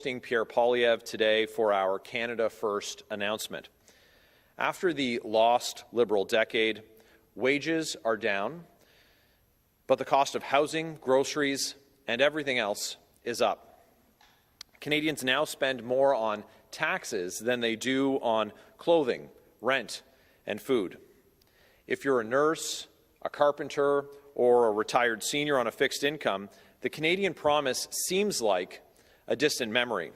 Pierre Poilievre today for our Canada First announcement. After the lost Liberal decade, wages are down, but the cost of housing, groceries, and everything else is up. Canadians now spend more on taxes than they do on clothing, rent, and food. If you're a nurse, a carpenter, or a retired senior on a fixed income, the Canadian promise seems like a distant memory.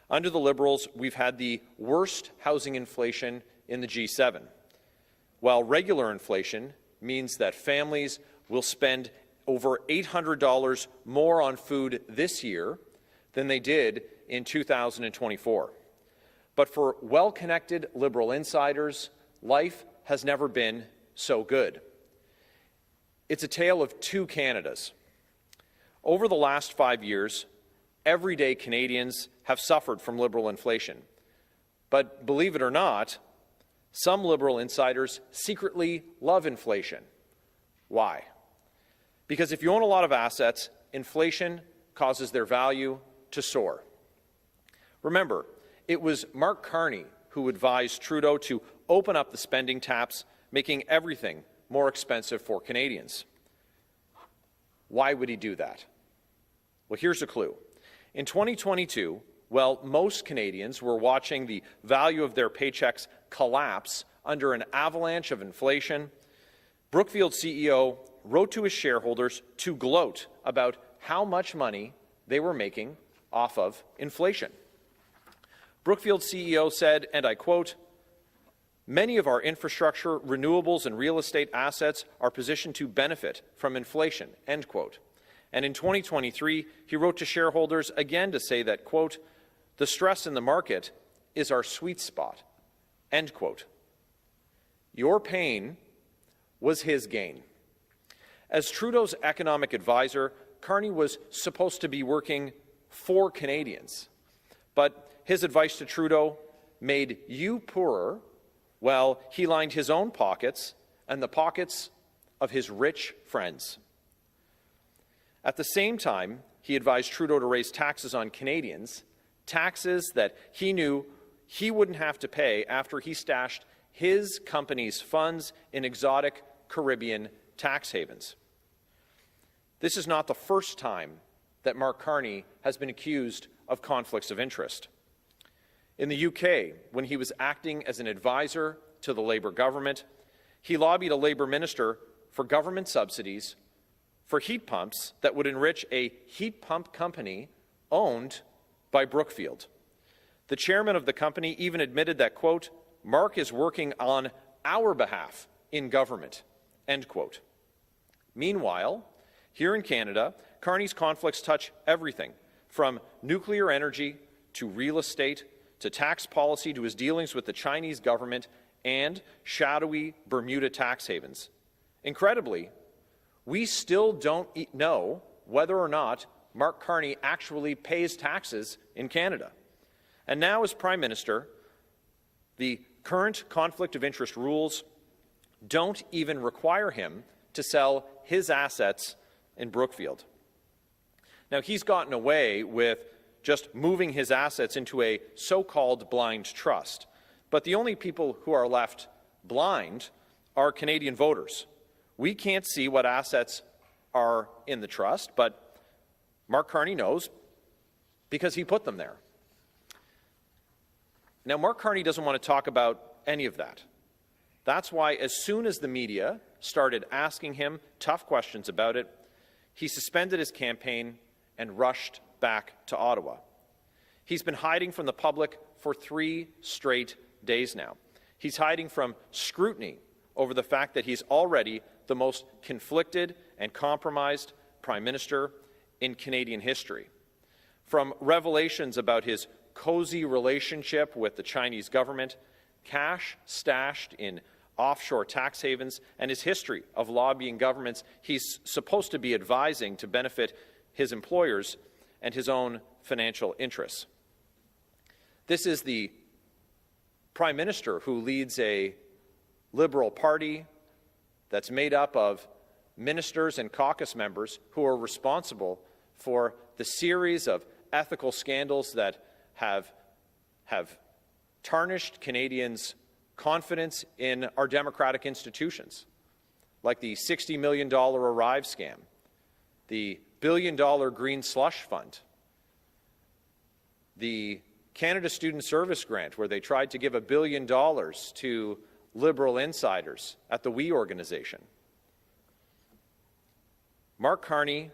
Under the Liberals, we've had the worst housing inflation in the G7, while regular inflation means that families will spend over $800 more on food this year than they did in 2024. But for well-connected Liberal insiders, life has never been so good. It's a tale of two Canadas. Over the last 5 years, everyday Canadians have suffered from Liberal inflation. But believe it or not, some Liberal insiders secretly love inflation. Why? Because if you own a lot of assets, inflation causes their value to soar. Remember, it was Mark Carney who advised Trudeau to open up the spending taps, making everything more expensive for Canadians. Why would he do that? Well, here's a clue. In 2022, while most Canadians were watching the value of their paychecks collapse under an avalanche of inflation, Brookfield CEO wrote to his shareholders to gloat about how much money they were making off of inflation. Brookfield CEO said, and I quote, "Many of our infrastructure, renewables, and real estate assets are positioned to benefit from inflation," end quote. And in 2023, he wrote to shareholders again to say that, quote, "The stress in the market is our sweet spot," end quote. Your pain was his gain. As Trudeau's economic advisor, Carney was supposed to be working for Canadians. But his advice to Trudeau made you poorer while he lined his own pockets and the pockets of his rich friends. At the same time, he advised Trudeau to raise taxes on Canadians, taxes that he knew he wouldn't have to pay after he stashed his company's funds in exotic Caribbean tax havens. This is not the first time that Mark Carney has been accused of conflicts of interest. In the UK, when he was acting as an advisor to the Labour government, he lobbied a Labour minister for government subsidies for heat pumps that would enrich a heat pump company owned by Brookfield. The chairman of the company even admitted that, quote, "Mark is working on our behalf in government," end quote. Meanwhile, here in Canada, Carney's conflicts touch everything from nuclear energy to real estate to tax policy to his dealings with the Chinese government and shadowy Bermuda tax havens. Incredibly, we still don't know whether or not Mark Carney actually pays taxes in Canada. And now, as Prime Minister, the current conflict of interest rules don't even require him to sell his assets in Brookfield. Now, he's gotten away with just moving his assets into a so-called blind trust. But the only people who are left blind are Canadian voters. We can't see what assets are in the trust, but Mark Carney knows because he put them there. Now, Mark Carney doesn't want to talk about any of that. That's why as soon as the media started asking him tough questions about it, he suspended his campaign and rushed back to Ottawa. He's been hiding from the public for 3 straight days now. He's hiding from scrutiny over the fact that he's already the most conflicted and compromised Prime Minister in Canadian history. From revelations about his cozy relationship with the Chinese government, cash stashed in offshore tax havens, and his history of lobbying governments he's supposed to be advising to benefit his employers and his own financial interests. This is the Prime Minister who leads a Liberal Party that's made up of ministers and caucus members who are responsible for the series of ethical scandals that have tarnished Canadians' confidence in our democratic institutions, like the $60 million Arrive scam, the billion-dollar Green Slush Fund, the Canada Student Service Grant, where they tried to give $1 billion to Liberal insiders at the We organization. Mark Carney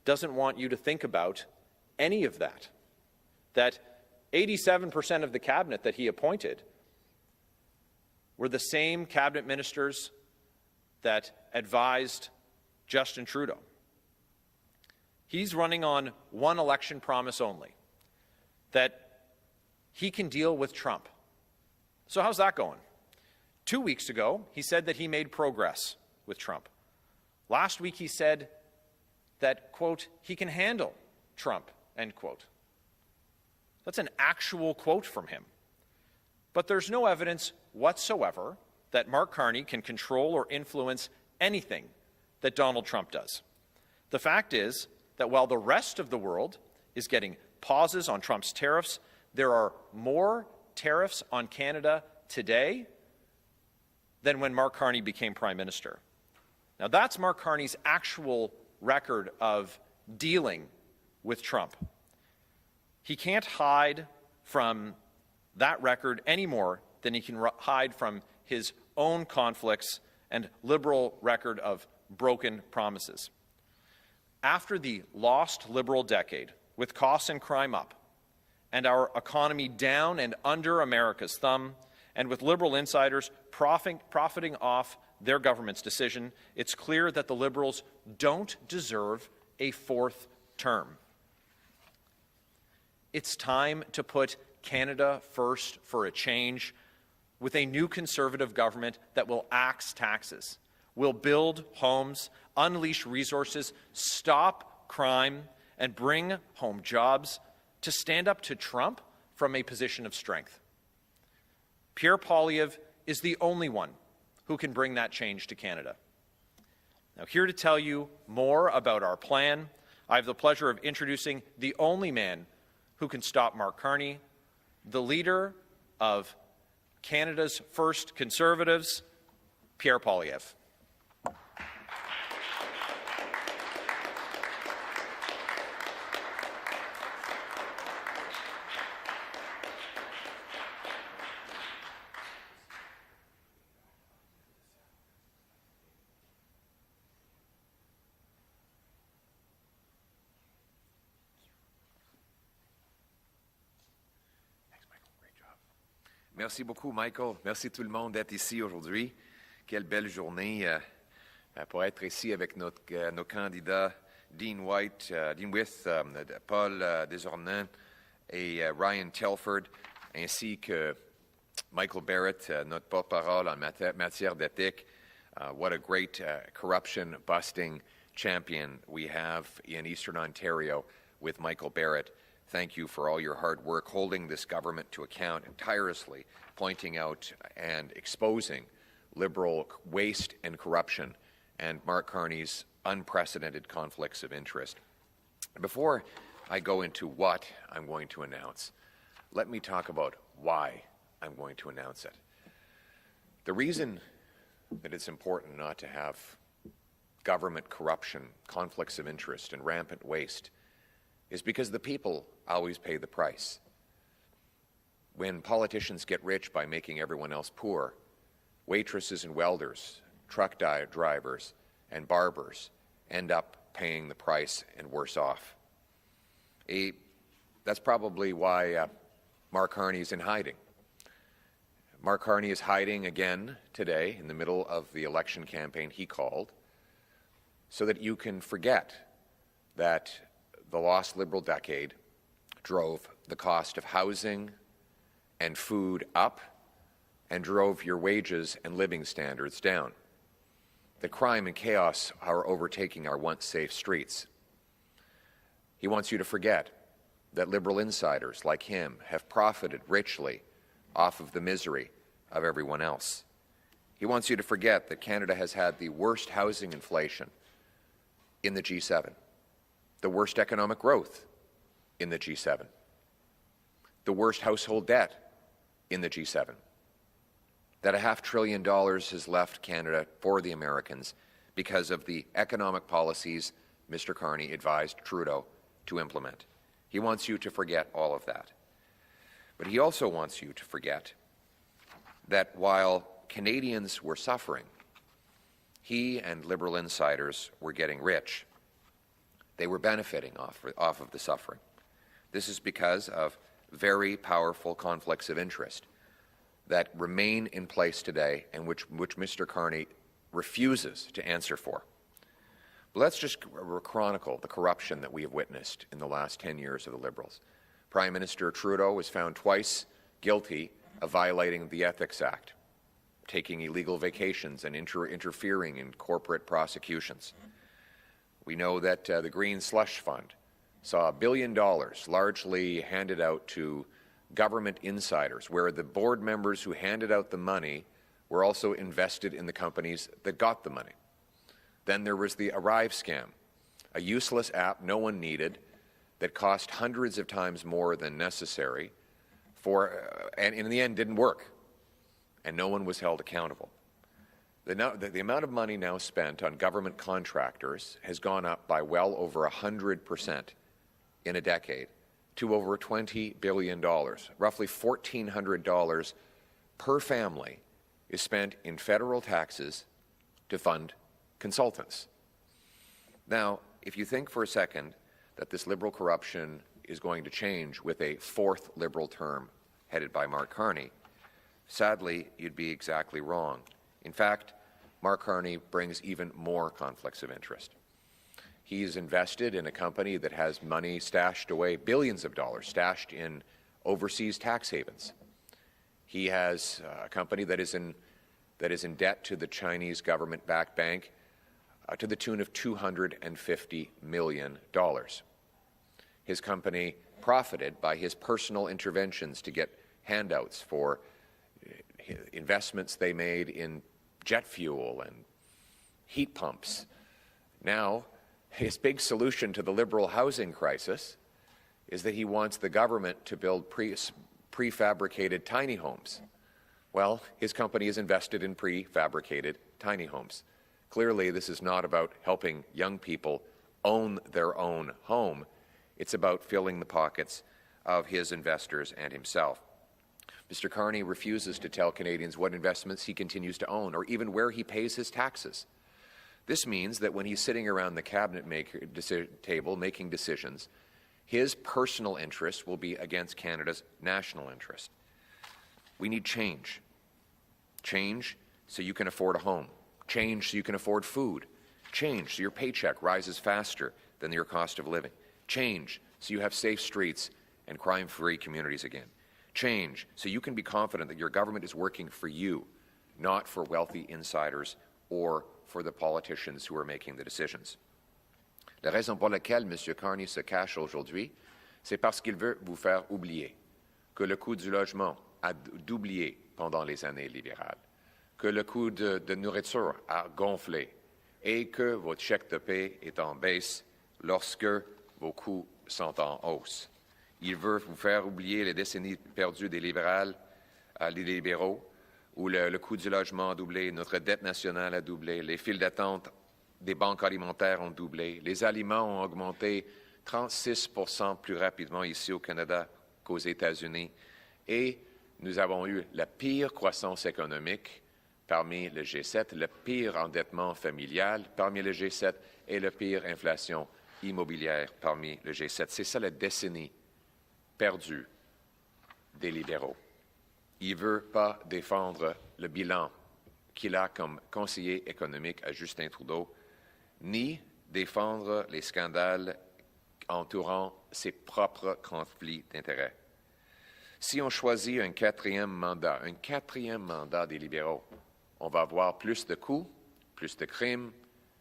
doesn't want you to think about any of that. That 87% of the cabinet that he appointed were the same cabinet ministers that advised Justin Trudeau. He's running on one election promise only, that he can deal with Trump. So how's that going? 2 weeks ago, he said that he made progress with Trump. Last week, he said that, quote, he can handle Trump, end quote. That's an actual quote from him. But there's no evidence whatsoever that Mark Carney can control or influence anything that Donald Trump does. The fact is that while the rest of the world is getting pauses on Trump's tariffs, there are more tariffs on Canada today than when Mark Carney became Prime Minister. Now, that's Mark Carney's actual record of dealing with Trump. He can't hide from that record any more than he can hide from his own conflicts and Liberal record of broken promises. After the lost Liberal decade, with costs and crime up, and our economy down and under America's thumb, and with Liberal insiders profiting off their government's decision, it's clear that the Liberals don't deserve a fourth term. It's time to put Canada first for a change, with a new Conservative government that will axe taxes, will build homes, unleash resources, stop crime, and bring home jobs, to stand up to Trump from a position of strength. Pierre Poilievre is the only one who can bring that change to Canada. Now, here to tell you more about our plan, I have the pleasure of introducing the only man who can stop Mark Carney, the leader of Canada's first Conservatives, Pierre Poilievre. Merci beaucoup, Michael. Merci tout le monde d'être ici aujourd'hui. Quelle belle journée pour être ici avec nos candidats Dean White, Paul Desornans et Ryan Telford, ainsi que Michael Barrett, notre porte-parole en matière d'éthique. What a great corruption-busting champion we have in Eastern Ontario with Michael Barrett. Thank you for all your hard work holding this government to account and tirelessly pointing out and exposing Liberal waste and corruption and Mark Carney's unprecedented conflicts of interest. Before I go into what I'm going to announce, let me talk about why I'm going to announce it. The reason that it's important not to have government corruption, conflicts of interest, and rampant waste is because the people always pay the price. When politicians get rich by making everyone else poor, waitresses and welders, truck drivers, and barbers end up paying the price and worse off. That's probably why Mark Carney is in hiding. Mark Carney is hiding again today in the middle of the election campaign he called, so that you can forget that the lost Liberal decade drove the cost of housing and food up and drove your wages and living standards down. The crime and chaos are overtaking our once safe streets. He wants you to forget that Liberal insiders like him have profited richly off of the misery of everyone else. He wants you to forget that Canada has had the worst housing inflation in the G7, the worst economic growth in the G7. The worst household debt in the G7. That $500 billion has left Canada for the Americans because of the economic policies Mr. Carney advised Trudeau to implement. He wants you to forget all of that. But he also wants you to forget that while Canadians were suffering, he and Liberal insiders were getting rich. They were benefiting off of the suffering. This is because of very powerful conflicts of interest that remain in place today and which Mr. Carney refuses to answer for. But let's just chronicle the corruption that we have witnessed in the last 10 years of the Liberals. Prime Minister Trudeau was found twice guilty of violating the Ethics Act, taking illegal vacations and interfering in corporate prosecutions. We know that the Green Slush Fund saw $1 billion largely handed out to government insiders, where the board members who handed out the money were also invested in the companies that got the money. Then there was the Arrive scam, a useless app no one needed that cost hundreds of times more than necessary and in the end didn't work, and no one was held accountable. The amount of money now spent on government contractors has gone up by well over 100% in a decade to over $20 billion. Roughly $1,400 per family is spent in federal taxes to fund consultants. Now, if you think for a second that this Liberal corruption is going to change with a fourth Liberal term headed by Mark Carney, sadly, you'd be exactly wrong. In fact, Mark Carney brings even more conflicts of interest. He's invested in a company that has money stashed away, billions of dollars stashed in overseas tax havens. He has a company that is in debt to the Chinese government-backed bank to the tune of $250 million. His company profited by his personal interventions to get handouts for investments they made in jet fuel and heat pumps. Now, his big solution to the Liberal housing crisis is that he wants the government to build prefabricated tiny homes. Well, his company is invested in prefabricated tiny homes. Clearly, this is not about helping young people own their own home. It's about filling the pockets of his investors and himself. Mr. Carney refuses to tell Canadians what investments he continues to own or even where he pays his taxes. This means that when he's sitting around the cabinet table making decisions, his personal interests will be against Canada's national interest. We need change. Change so you can afford a home. Change so you can afford food. Change so your paycheck rises faster than your cost of living. Change so you have safe streets and crime-free communities again. Change so you can be confident that your government is working for you, not for wealthy insiders or for the politicians who are making the decisions. La raison pour laquelle M. Carney se cache aujourd'hui, c'est parce qu'il veut vous faire oublier que le coût du logement a doublé pendant les années libérales, que le coût de nourriture a gonflé et que votre chèque de paie est en baisse lorsque vos coûts sont en hausse. Il veut vous faire oublier les décennies perdues des libéraux, où le coût du logement a doublé, notre dette nationale a doublé, les files d'attente des banques alimentaires ont doublé, les aliments ont augmenté 36% plus rapidement ici au Canada qu'aux États-Unis, et nous avons eu la pire croissance économique parmi le G7, le pire endettement familial parmi le G7 et la pire inflation immobilière parmi le G7. C'est ça la décennie perdue des libéraux. Il ne veut pas défendre le bilan qu'il a comme conseiller économique à Justin Trudeau, ni défendre les scandales entourant ses propres conflits d'intérêts. Si on choisit un quatrième mandat des libéraux, on va avoir plus de coups, plus de crimes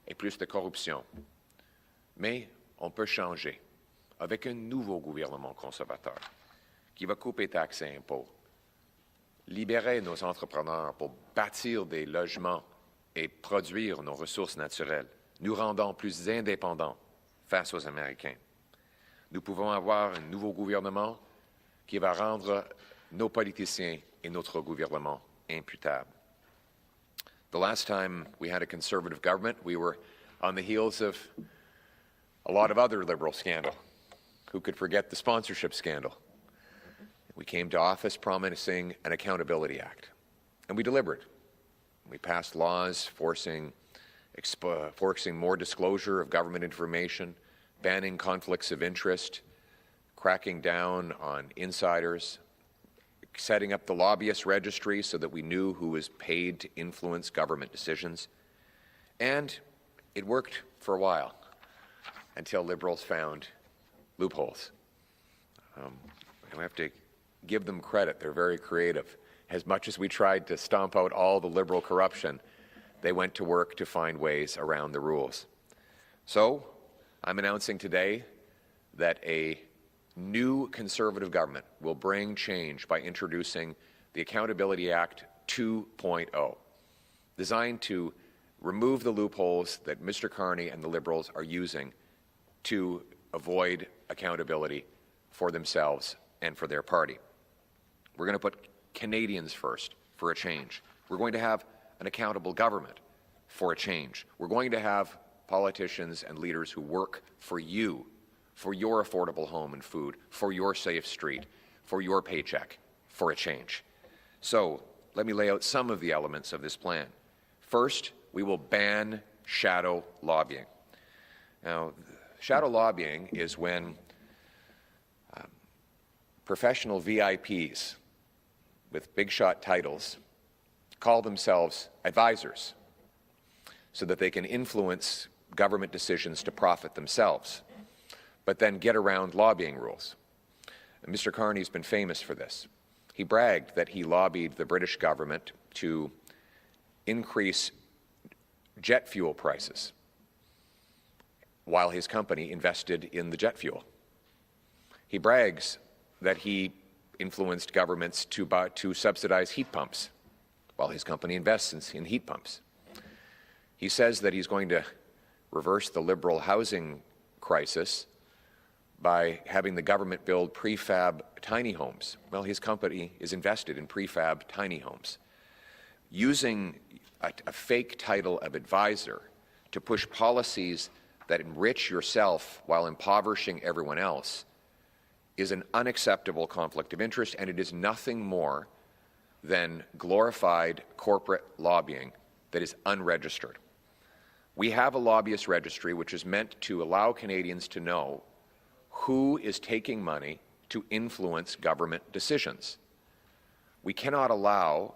et plus de corruption. Mais on peut changer avec un nouveau gouvernement conservateur qui va couper taxes et impôts, libérer nos entrepreneurs pour bâtir des logements et produire nos ressources naturelles, nous rendant plus indépendants face aux Américains. nous pouvons avoir un nouveau gouvernement qui va rendre nos politiciens et notre gouvernement imputables. The last time we had a Conservative government, we were on the heels of a lot of other Liberal scandal. Who could forget the sponsorship scandal? We came to office promising an Accountability Act, and we delivered. We passed laws forcing more disclosure of government information, banning conflicts of interest, cracking down on insiders, setting up the lobbyist registry so that we knew who was paid to influence government decisions. And it worked for a while until Liberals found loopholes. We have to give them credit. They're very creative. As much as we tried to stomp out all the Liberal corruption, they went to work to find ways around the rules. So I'm announcing today that a new Conservative government will bring change by introducing the Accountability Act 2.0, designed to remove the loopholes that Mr. Carney and the Liberals are using to avoid accountability for themselves and for their party. We're going to put Canadians first for a change. We're going to have an accountable government for a change. We're going to have politicians and leaders who work for you, for your affordable home and food, for your safe street, for your paycheck, for a change. So let me lay out some of the elements of this plan. First, we will ban shadow lobbying. Now, shadow lobbying is when professional VIPs with big shot titles call themselves advisors so that they can influence government decisions to profit themselves, but then get around lobbying rules. And Mr. Carney's been famous for this. He bragged that he lobbied the British government to increase jet fuel prices while his company invested in the jet fuel. He brags that he influenced governments to subsidize heat pumps while his company invests in heat pumps. He says that he's going to reverse the Liberal housing crisis by having the government build prefab tiny homes. Well, his company is invested in prefab tiny homes. Using a fake title of advisor to push policies that enrich yourself while impoverishing everyone else is an unacceptable conflict of interest, and it is nothing more than glorified corporate lobbying that is unregistered. We have a lobbyist registry which is meant to allow Canadians to know who is taking money to influence government decisions. We cannot allow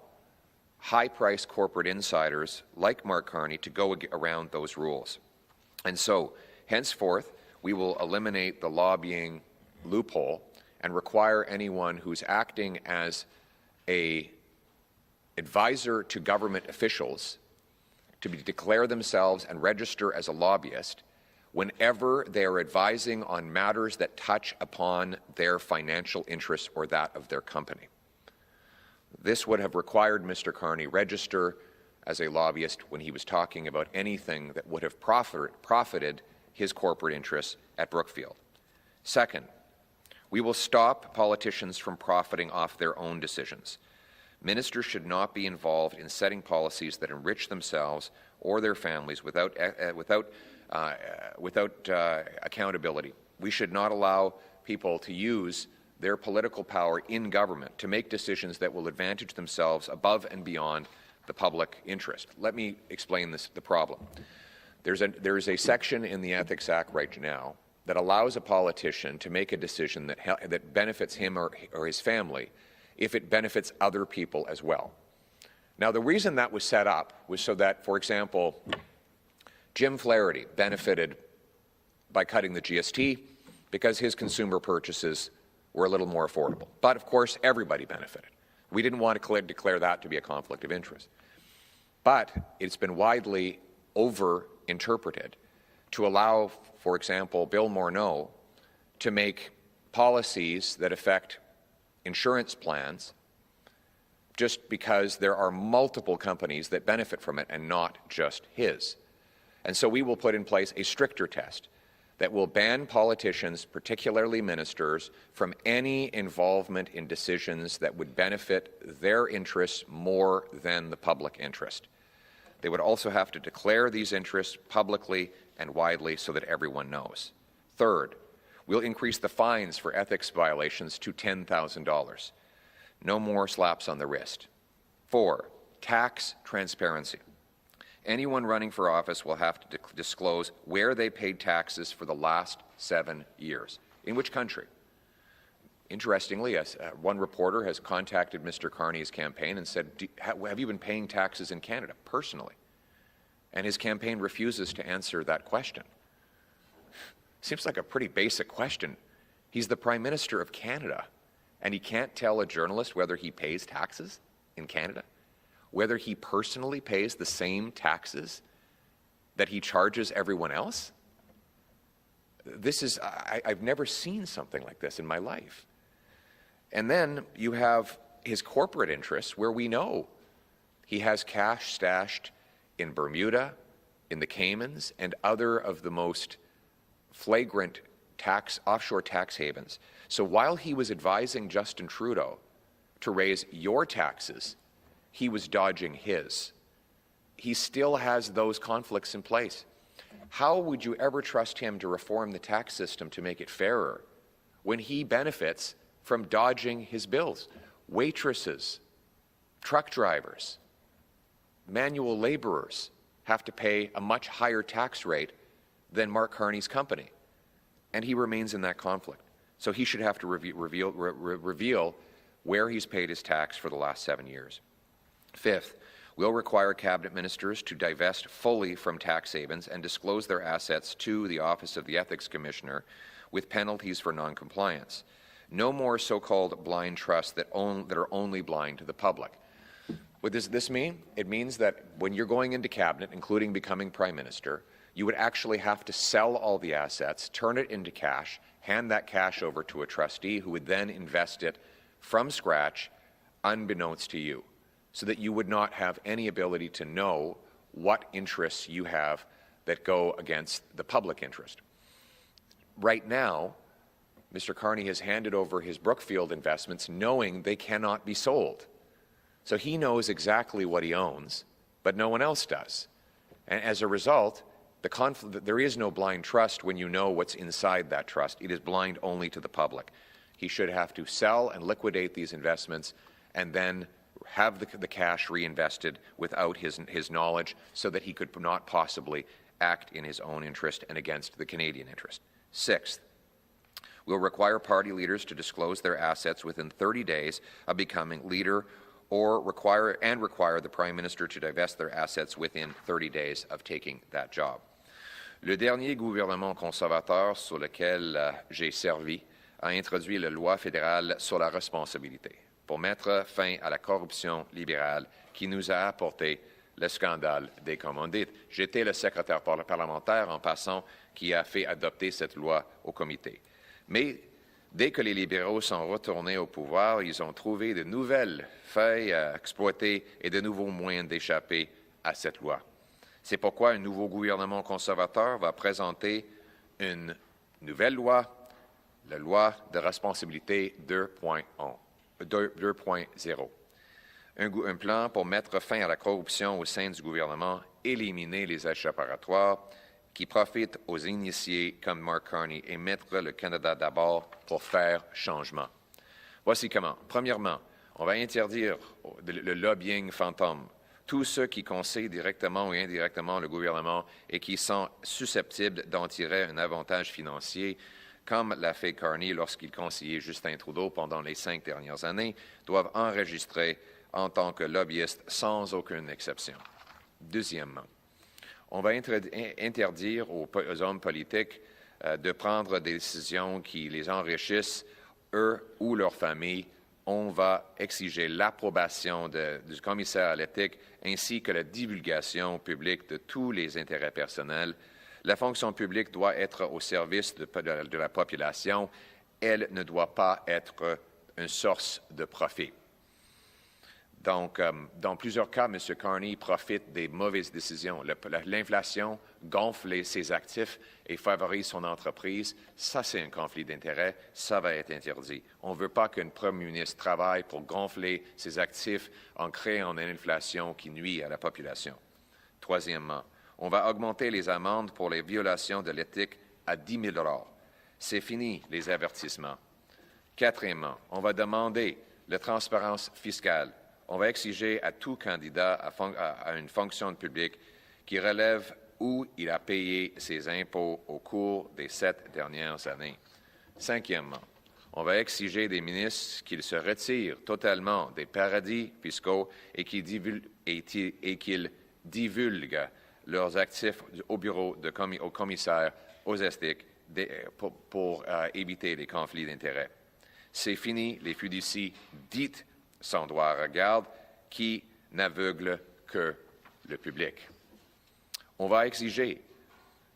high-priced corporate insiders like Mark Carney to go around those rules. And so, henceforth, we will eliminate the lobbying loophole and require anyone who's acting as an advisor to government officials to declare themselves and register as a lobbyist whenever they are advising on matters that touch upon their financial interests or that of their company. This would have required Mr. Carney register as a lobbyist when he was talking about anything that would have profited his corporate interests at Brookfield. Second, we will stop politicians from profiting off their own decisions. Ministers should not be involved in setting policies that enrich themselves or their families without accountability. We should not allow people to use their political power in government to make decisions that will advantage themselves above and beyond the public interest. Let me explain the problem. There is a section in the Ethics Act right now that allows a politician to make a decision that benefits him or his family if it benefits other people as well. Now, the reason that was set up was so that, for example, Jim Flaherty benefited by cutting the GST because his consumer purchases were a little more affordable. But, of course, everybody benefited. We didn't want to declare that to be a conflict of interest. But it's been widely over-interpreted to allow, for example, Bill Morneau to make policies that affect insurance plans just because there are multiple companies that benefit from it and not just his. And so we will put in place a stricter test that will ban politicians, particularly ministers, from any involvement in decisions that would benefit their interests more than the public interest. They would also have to declare these interests publicly and widely so that everyone knows. Third, we'll increase the fines for ethics violations to $10,000. No more slaps on the wrist. 4, tax transparency. Anyone running for office will have to disclose where they paid taxes for the last 7 years. In which country? Interestingly, one reporter has contacted Mr. Carney's campaign and said, have you been paying taxes in Canada personally? And his campaign refuses to answer that question. Seems like a pretty basic question. He's the Prime Minister of Canada, and he can't tell a journalist whether he pays taxes in Canada, whether he personally pays the same taxes that he charges everyone else. This is, I've never seen something like this in my life. And then you have his corporate interests, where we know he has cash stashed in Bermuda, in the Caymans, and other of the most flagrant offshore tax havens. So while he was advising Justin Trudeau to raise your taxes, he was dodging his. He still has those conflicts in place. How would you ever trust him to reform the tax system to make it fairer when he benefits from dodging his bills? Waitresses, truck drivers, manual laborers have to pay a much higher tax rate than Mark Carney's company, and he remains in that conflict. So he should have to reveal where he's paid his tax for the last 7 years. Fifth, we'll require cabinet ministers to divest fully from tax havens and disclose their assets to the Office of the Ethics Commissioner with penalties for noncompliance. No more so-called blind trusts that are only blind to the public. What does this mean? It means that when you're going into cabinet, including becoming Prime Minister, you would actually have to sell all the assets, turn it into cash, hand that cash over to a trustee who would then invest it from scratch, unbeknownst to you, so that you would not have any ability to know what interests you have that go against the public interest. Right now, Mr. Carney has handed over his Brookfield investments knowing they cannot be sold. So he knows exactly what he owns, but no one else does. And as a result, there is no blind trust when you know what's inside that trust. It is blind only to the public. He should have to sell and liquidate these investments and then have the cash reinvested without his knowledge, so that he could not possibly act in his own interest and against the Canadian interest. Sixth, we'll require party leaders to disclose their assets within 30 days of becoming leader, or require the Prime Minister to divest their assets within 30 days of taking that job. Le dernier gouvernement conservateur sur lequel j'ai servi a introduit la loi fédérale sur la responsabilité pour mettre fin à la corruption libérale qui nous a apporté le scandale des commandites. J'étais le secrétaire parlementaire, en passant, qui a fait adopter cette loi au comité. Mais dès que les libéraux sont retournés au pouvoir, ils ont trouvé de nouvelles failles à exploiter et de nouveaux moyens d'échapper à cette loi. C'est pourquoi un nouveau gouvernement conservateur va présenter une nouvelle loi, la loi de responsabilité 2.0. Un plan pour mettre fin à la corruption au sein du gouvernement, éliminer les échappatoires qui profitent aux initiés comme Mark Carney et mettre le Canada d'abord pour faire changement. Voici comment. Premièrement, on va interdire le lobbying fantôme. Tous ceux qui conseillent directement ou indirectement le gouvernement et qui sont susceptibles d'en tirer un avantage financier, comme l'a fait Carney lorsqu'il conseillait Justin Trudeau pendant les 5 dernières années, doivent enregistrer en tant que lobbyistes sans aucune exception. Deuxièmement, on va interdire aux hommes politiques de prendre des décisions qui les enrichissent, eux ou leurs familles. On va exiger l'approbation du commissaire à l'éthique ainsi que la divulgation publique de tous les intérêts personnels. La fonction publique doit être au service de la population. Elle ne doit pas être une source de profit. Donc, dans plusieurs cas, M. Carney profite des mauvaises décisions. L'inflation gonfle ses actifs et favorise son entreprise. Ça, c'est un conflit d'intérêts. Ça va être interdit. On ne veut pas qu'un premier ministre travaille pour gonfler ses actifs en créant une inflation qui nuit à la population. Troisièmement, on va augmenter les amendes pour les violations de l'éthique à 10 000 $. C'est fini, les avertissements. Quatrièmement, on va demander la transparence fiscale. On va exiger à tout candidat à une fonction publique qui relève où il a payé ses impôts au cours des 7 dernières années. Cinquièmement, on va exiger des ministres qu'ils se retirent totalement des paradis fiscaux et qu'ils divulguent leurs actifs au bureau au commissaire aux éthiques pour éviter les conflits d'intérêts. C'est fini les fiducies dites sans droit à regard qui n'aveuglent que le public. On va exiger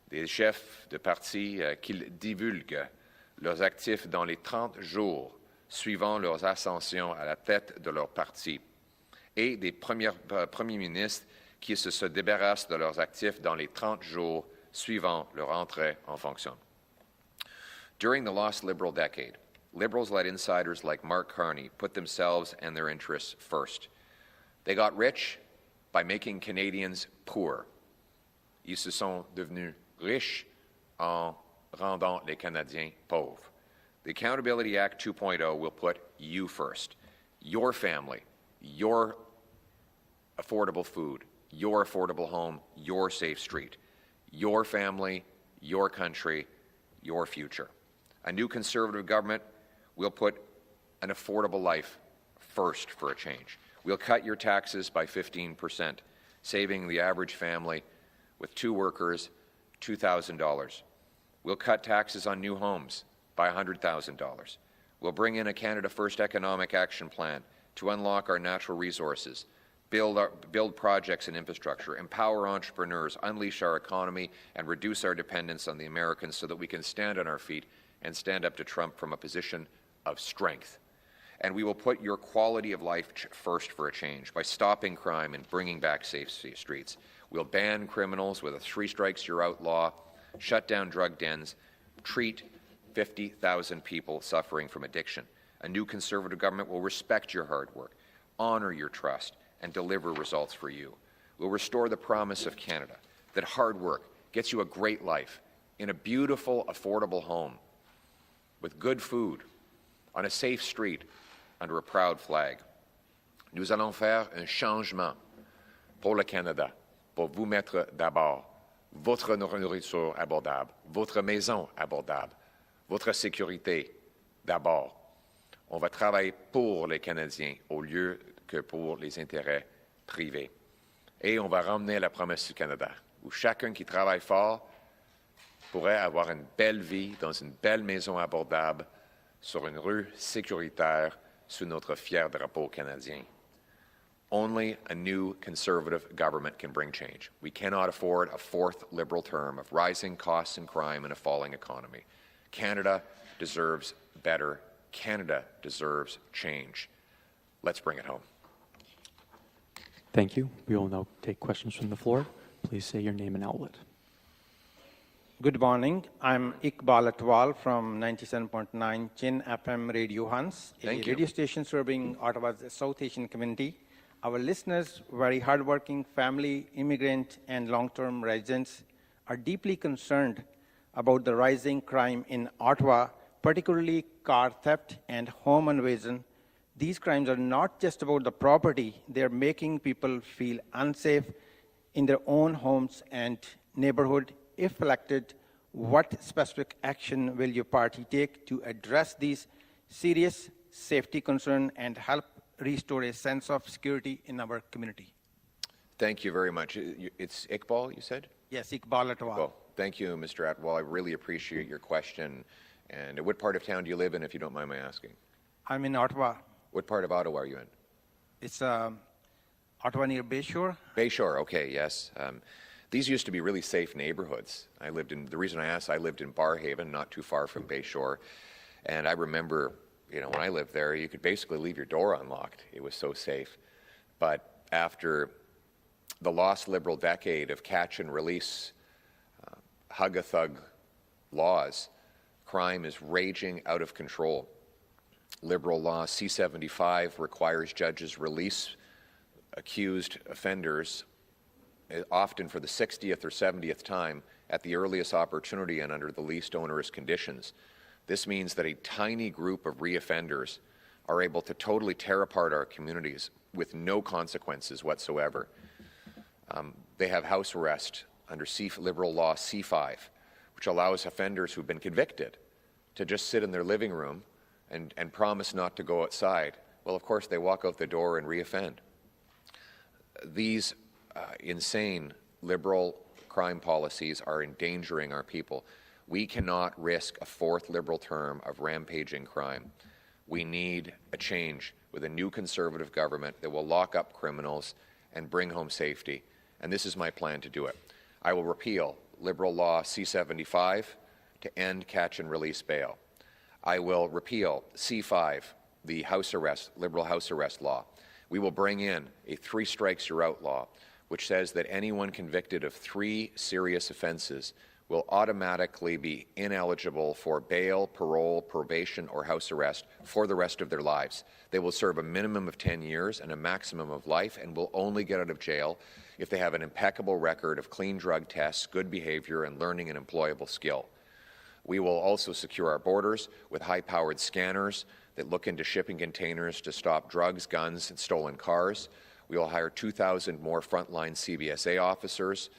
des chefs de parti qu'ils divulguent leurs actifs dans les 30 jours suivant leur ascension à la tête de leur parti et des premiers ministres qui se débarrassent de leurs actifs dans les 30 jours suivant leur entrée en fonction. During the lost Liberal decade, Liberals let insiders like Mark Carney put themselves and their interests first. They got rich by making Canadians poor. Ils se sont devenus riches en rendant les Canadiens pauvres. The Accountability Act 2.0 will put you first, your family, your affordable food, your affordable home, your safe street, your family, your country, your future. A new Conservative government will put an affordable life first for a change. We'll cut your taxes by 15%, saving the average family with 2 workers $2,000. We'll cut taxes on new homes by $100,000. We'll bring in a Canada First economic action plan to unlock our natural resources, build projects and infrastructure, empower entrepreneurs, unleash our economy, and reduce our dependence on the Americans so that we can stand on our feet and stand up to Trump from a position of strength. And we will put your quality of life first for a change by stopping crime and bringing back safe streets. We'll ban criminals with a 3 strikes you're out law, shut down drug dens, treat 50,000 people suffering from addiction. A new Conservative government will respect your hard work, honor your trust, and deliver results for you. We'll restore the promise of Canada, that hard work gets you a great life in a beautiful, affordable home with good food, on a safe street, under a proud flag. Nous allons faire un changement pour le Canada, pour vous mettre d'abord votre nourriture abordable, votre maison abordable, votre sécurité d'abord. On va travailler pour les Canadiens au lieu que pour les intérêts privés. Et on va ramener la promesse du Canada, où chacun qui travaille fort pourrait avoir une belle vie dans une belle maison abordable sur une rue sécuritaire sous notre fier drapeau canadien. Only a new Conservative government can bring change. We cannot afford a 4th Liberal term of rising costs and crime and a falling economy. Canada deserves better. Canada deserves change. Let's bring it home. Thank you. We will now take questions from the floor. Please say your name and outlet. Good morning. I'm Iqbal Atwal from 97.9 Chin FM Radio Hans, a radio station serving Ottawa's South Asian community. Our listeners, very hardworking family, immigrant, and long-term residents, are deeply concerned about the rising crime in Ottawa, particularly car theft and home invasion. These crimes are not just about the property. They're making people feel unsafe in their own homes and neighborhood. If elected, what specific action will your party take to address these serious safety concerns and help restore a sense of security in our community? Thank you very much. It's Iqbal, you said? Yes, Iqbal Atwal. Well, thank you, Mr. Atwal. I really appreciate your question. And what part of town do you live in, if you don't mind my asking? I'm in Ottawa. What part of Ottawa are you in? It's Ottawa near Bayshore. Bayshore, okay, yes. These used to be really safe neighborhoods. The reason I asked, I lived in Barhaven, not too far from Bayshore. And I remember, when I lived there, you could basically leave your door unlocked. It was so safe. But after the lost Liberal decade of catch and release, hug-a-thug laws, crime is raging out of control. Liberal law C-75 requires judges release accused offenders, often for the 60th or 70th time, at the earliest opportunity and under the least onerous conditions. This means that a tiny group of reoffenders are able to totally tear apart our communities with no consequences whatsoever. They have house arrest under Liberal law C-5, which allows offenders who've been convicted to just sit in their living room and promise not to go outside. Well, of course, they walk out the door and reoffend. These insane Liberal crime policies are endangering our people. We cannot risk a fourth Liberal term of rampaging crime. We need a change with a new Conservative government that will lock up criminals and bring home safety. And this is my plan to do it. I will repeal Liberal law C-75 to end catch and release bail. I will repeal C-5, the house arrest, Liberal house arrest law. We will bring in a 3 strikes you're out law, which says that anyone convicted of 3 serious offenses will automatically be ineligible for bail, parole, probation, or house arrest for the rest of their lives. They will serve a minimum of 10 years and a maximum of life and will only get out of jail if they have an impeccable record of clean drug tests, good behavior, and learning an employable skill. We will also secure our borders with high-powered scanners that look into shipping containers to stop drugs, guns, and stolen cars. We will hire 2,000 more frontline CBSA officers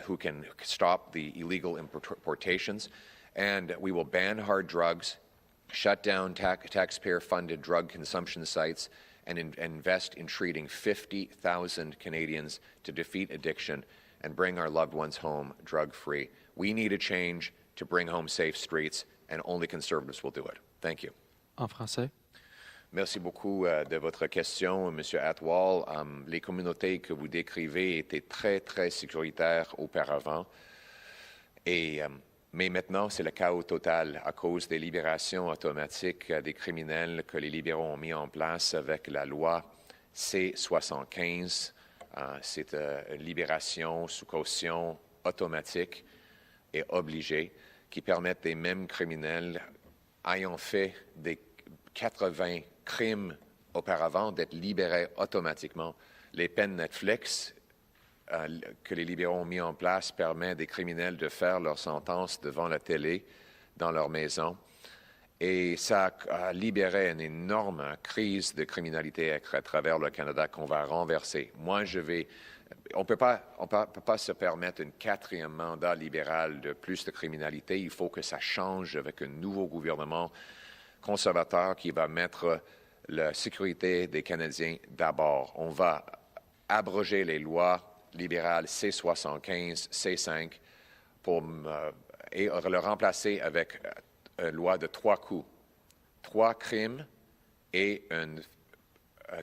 who can stop the illegal importations. And we will ban hard drugs, shut down taxpayer-funded drug consumption sites, and invest in treating 50,000 Canadians to defeat addiction and bring our loved ones home drug-free. We need a change to bring home safe streets, and only Conservatives will do it. Thank you. En français. Merci beaucoup de votre question, M. Atwal. Les communautés que vous décrivez étaient très, très sécuritaires auparavant. Mais maintenant, c'est le chaos total à cause des libérations automatiques des criminels que les libéraux ont mis en place avec la loi C-75. C'est une libération sous caution automatique et obligée qui permettent des mêmes criminels ayant fait des 80 crimes auparavant d'être libérés automatiquement. Les peines Netflix que les libéraux ont mis en place permettent des criminels de faire leur sentence devant la télé dans leur maison. Et ça a libéré une énorme crise de criminalité à travers le Canada qu'on va renverser. Moi, on ne peut pas se permettre un 4e mandat libéral de plus de criminalité. Il faut que ça change avec un nouveau gouvernement conservateur qui va mettre la sécurité des Canadiens d'abord. On va abroger les lois libérales C-75, C-5 et le remplacer avec une loi de 3 coups. 3 crimes et un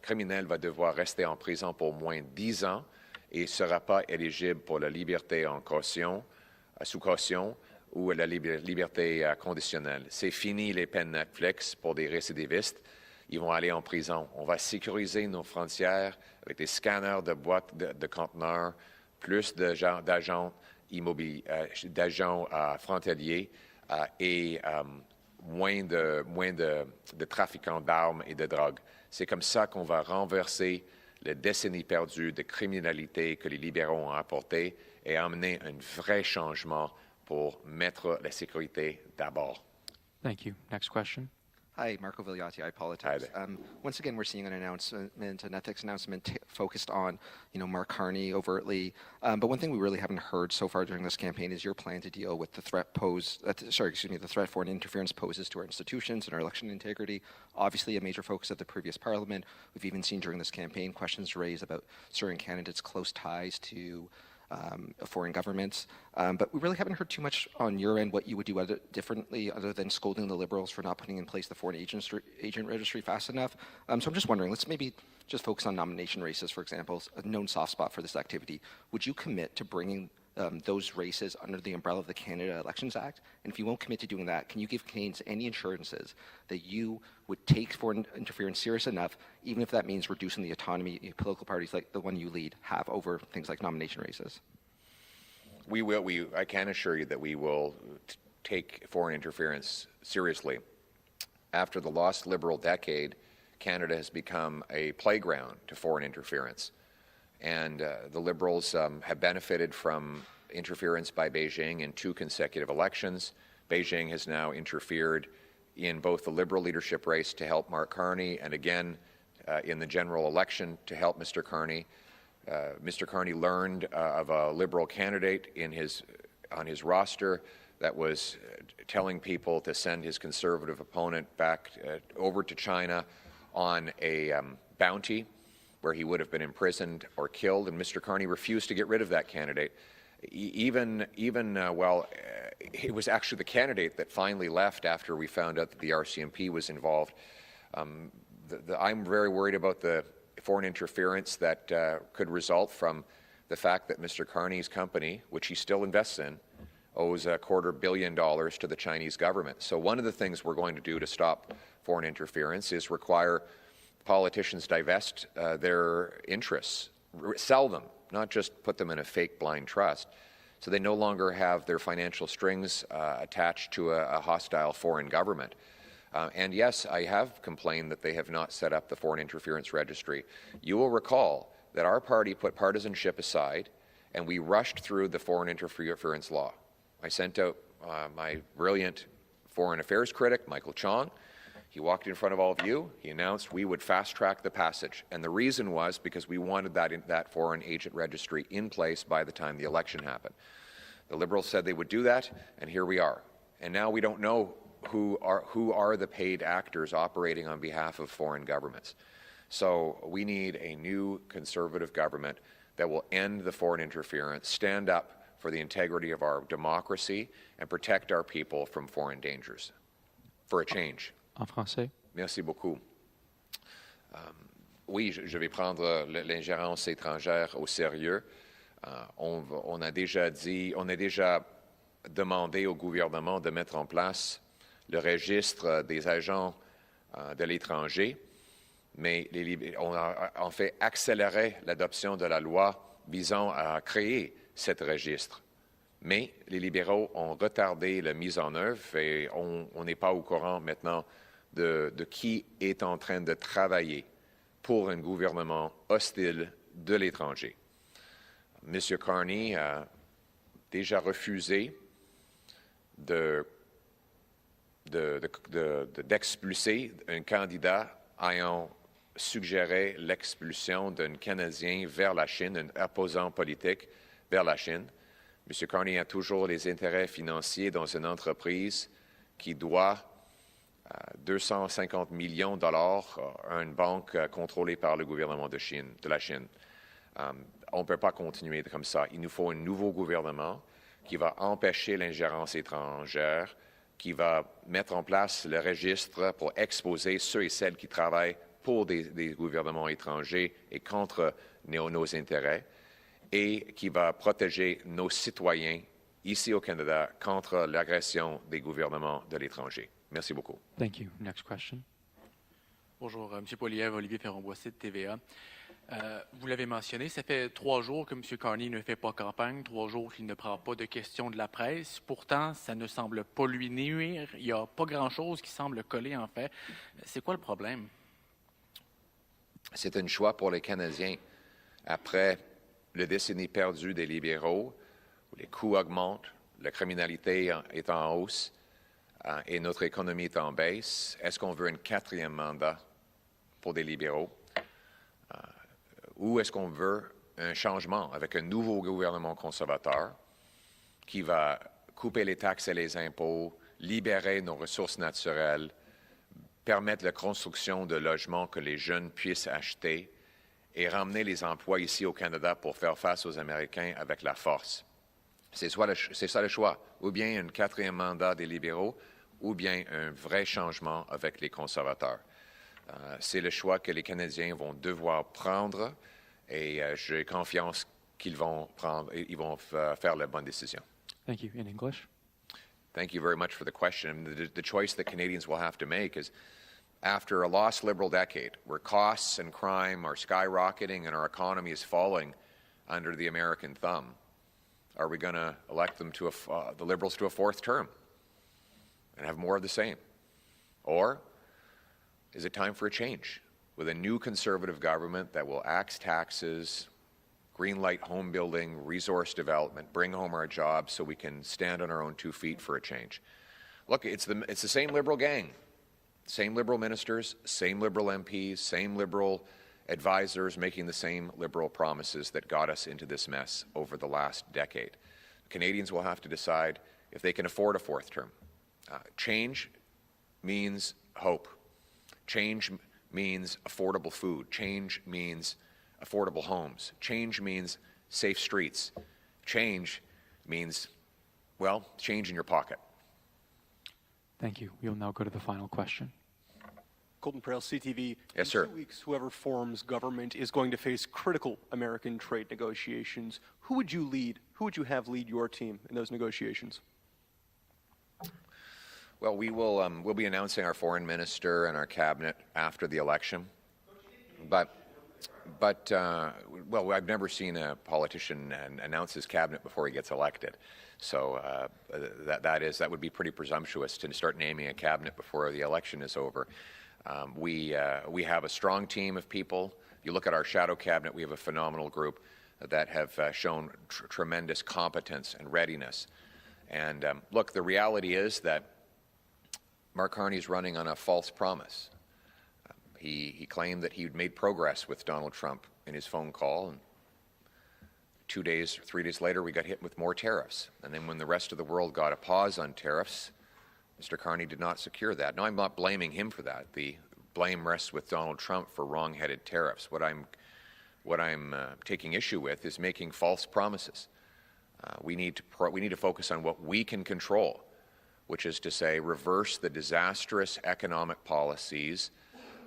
criminel va devoir rester en prison pour au moins 10 ans et ne sera pas éligible pour la liberté en caution, sous caution ou la liberté conditionnelle. C'est fini les peines Netflix pour des récidivistes. Ils vont aller en prison. On va sécuriser nos frontières avec des scanners de boîtes de conteneurs, plus d'agents immobiliers, d'agents frontaliers et moins de trafiquants d'armes et de drogue. C'est comme ça qu'on va renverser les décennies perdues de criminalité que les libéraux ont apportées et amener un vrai changement pour mettre la sécurité d'abord. Thank you. Next question. Hi, Marco Vigliati, iPolitics. Once again, we're seeing an announcement, an ethics announcement focused on, Mark Carney overtly. But one thing we really haven't heard so far during this campaign is your plan to deal with the threat the threat foreign interference poses to our institutions and our election integrity. Obviously, a major focus of the previous Parliament. We've even seen during this campaign questions raised about certain candidates' close ties to foreign governments. But we really haven't heard too much on your end what you would do differently other than scolding the Liberals for not putting in place the foreign agent registry fast enough. So I'm just wondering, let's maybe just focus on nomination races, for example, a known soft spot for this activity. Would you commit to bringing those races under the umbrella of the Canada Elections Act? And if you won't commit to doing that, can you give Canadians any assurances that you would take foreign interference serious enough, even if that means reducing the autonomy political parties like the one you lead have over things like nomination races? We will. I can assure you that we will take foreign interference seriously. After the lost Liberal decade, Canada has become a playground to foreign interference. And the Liberals have benefited from interference by Beijing in 2 consecutive elections. Beijing has now interfered in both the Liberal leadership race to help Mark Carney and again in the general election to help Mr. Carney. Mr. Carney learned of a Liberal candidate on his roster that was telling people to send his Conservative opponent back over to China on a bounty where he would have been imprisoned or killed, and Mr. Carney refused to get rid of that candidate. It was actually the candidate that finally left after we found out that the RCMP was involved. I'm very worried about the foreign interference that could result from the fact that Mr. Carney's company, which he still invests in, owes $250 million to the Chinese government. So one of the things we're going to do to stop foreign interference is require politicians divest their interests, sell them, not just put them in a fake blind trust, so they no longer have their financial strings attached to a hostile foreign government. And yes, I have complained that they have not set up the foreign interference registry. You will recall that our party put partisanship aside and we rushed through the foreign interference law. I sent out my brilliant foreign affairs critic, Michael Chong. He walked in front of all of you. He announced we would fast-track the passage. And the reason was because we wanted that foreign agent registry in place by the time the election happened. The Liberals said they would do that, and here we are. And now we don't know who are the paid actors operating on behalf of foreign governments. So we need a new Conservative government that will end the foreign interference, stand up for the integrity of our democracy, and protect our people from foreign dangers. For a change. En français. Merci beaucoup. Oui, je vais prendre l'ingérence étrangère au sérieux. On a déjà demandé au gouvernement de mettre en place le registre des agents de l'étranger, mais on a en fait accéléré l'adoption de la loi visant à créer ce registre. Mais les libéraux ont retardé la mise en œuvre et on n'est pas au courant maintenant de qui est en train de travailler pour un gouvernement hostile de l'étranger. M. Carney a déjà refusé d'expulser un candidat ayant suggéré l'expulsion d'un Canadien vers la Chine, un opposant politique vers la Chine. M. Carney a toujours les intérêts financiers dans une entreprise qui doit 250 millions de dollars à une banque contrôlée par le gouvernement de la Chine. On ne peut pas continuer comme ça. Il nous faut un nouveau gouvernement qui va empêcher l'ingérence étrangère, qui va mettre en place le registre pour exposer ceux et celles qui travaillent pour des gouvernements étrangers et contre nos intérêts, et qui va protéger nos citoyens ici au Canada contre l'agression des gouvernements de l'étranger. Merci beaucoup. Thank you. Next question. Bonjour, M. Poilievre, Olivier Ferron-Boissy de TVA. Vous l'avez mentionné, ça fait 3 jours que M. Carney ne fait pas campagne, 3 jours qu'il ne prend pas de questions de la presse. Pourtant, ça ne semble pas lui nuire. Il n'y a pas grand-chose qui semble coller, en fait. C'est quoi le problème? C'est un choix pour les Canadiens. Après la décennie perdue des libéraux, où les coûts augmentent, la criminalité est en hausse et notre économie est en baisse, est-ce qu'on veut un 4e mandat pour des libéraux? Ou est-ce qu'on veut un changement avec un nouveau gouvernement conservateur qui va couper les taxes et les impôts, libérer nos ressources naturelles, permettre la construction de logements que les jeunes puissent acheter et ramener les emplois ici au Canada pour faire face aux Américains avec la force? C'est ça le choix. Ou bien un 4e mandat des libéraux, ou bien un vrai changement avec les conservateurs. C'est le choix que les Canadiens vont devoir prendre et j'ai confiance qu'ils vont prendre, ils vont faire la bonne décision. Thank you. In English? Thank you very much for the question. The choice that Canadians will have to make is, after a lost Liberal decade, where costs and crime are skyrocketing and our economy is falling under the American thumb, are we going to elect them to the Liberals to a fourth term and have more of the same? Or is it time for a change with a new Conservative government that will axe taxes, greenlight home building, resource development, bring home our jobs so we can stand on our own 2 feet for a change? Look, it's the same Liberal gang, same Liberal ministers, same Liberal MPs, same Liberal advisors making the same Liberal promises that got us into this mess over the last decade. Canadians will have to decide if they can afford a fourth term. Change means hope. Change means affordable food. Change means affordable homes. Change means safe streets. Change means, well, change in your pocket. Thank you. We'll now go to the final question. Golden Trail, CTV. Yes, sir. In 2 weeks, whoever forms government is going to face critical American trade negotiations. Who would you lead? Who would you have lead your team in those negotiations? Well, we'll be announcing our foreign minister and our cabinet after the election. But I've never seen a politician announce his cabinet before he gets elected. So that would be pretty presumptuous to start naming a cabinet before the election is over. We have a strong team of people. You look at our shadow cabinet, we have a phenomenal group that have shown tremendous competence and readiness. And look, the reality is that Mark Carney's running on a false promise. He claimed that he'd made progress with Donald Trump in his phone call, and 2 days, 3 days later, we got hit with more tariffs. And then when the rest of the world got a pause on tariffs, Mr. Carney did not secure that. Now, I'm not blaming him for that. The blame rests with Donald Trump for wrong-headed tariffs. What I'm taking issue with is making false promises. We need to focus on what we can control, which is to say, reverse the disastrous economic policies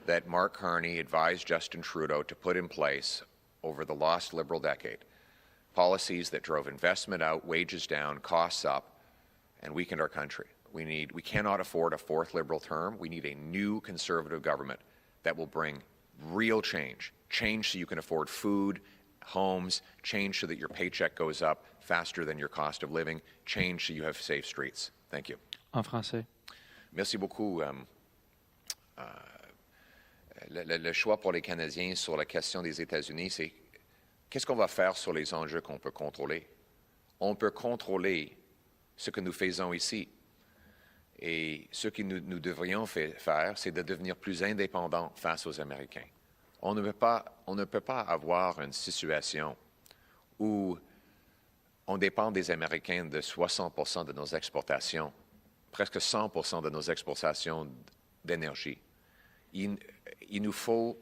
that Mark Carney advised Justin Trudeau to put in place over the lost Liberal decade. Policies that drove investment out, wages down, costs up, and weakened our country. We cannot afford a fourth Liberal term. We need a new Conservative government that will bring real change. Change so you can afford food, homes, change so that your paycheck goes up faster than your cost of living, change so you have safe streets. Thank you. En français. Merci beaucoup. Le choix pour les Canadiens sur la question des États-Unis, c'est qu'est-ce qu'on va faire sur les enjeux qu'on peut contrôler? On peut contrôler ce que nous faisons ici. Et ce que nous devrions faire, c'est de devenir plus indépendants face aux Américains. On ne peut pas avoir une situation où on dépend des Américains de 60% de nos exportations, presque 100% de nos exportations d'énergie. Il nous faut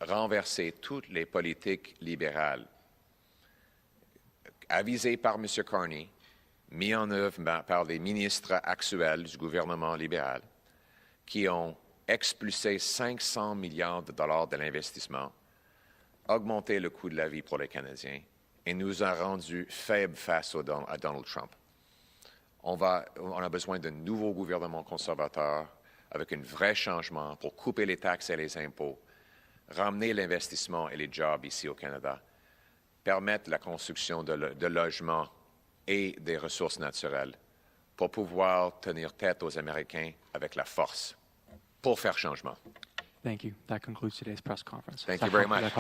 renverser toutes les politiques libérales avisées par M. Carney, mis en œuvre par les ministres actuels du gouvernement libéral, qui ont expulsé 500 milliards de dollars de l'investissement, augmenté le coût de la vie pour les Canadiens et nous a rendus faibles face à Donald Trump. On a besoin d'un nouveau gouvernement conservateur avec un vrai changement pour couper les taxes et les impôts, ramener l'investissement et les jobs ici au Canada, permettre la construction de logements et des ressources naturelles pour pouvoir tenir tête aux Américains avec la force pour faire changement. Thank you. That concludes today's press conference. Thank you very much.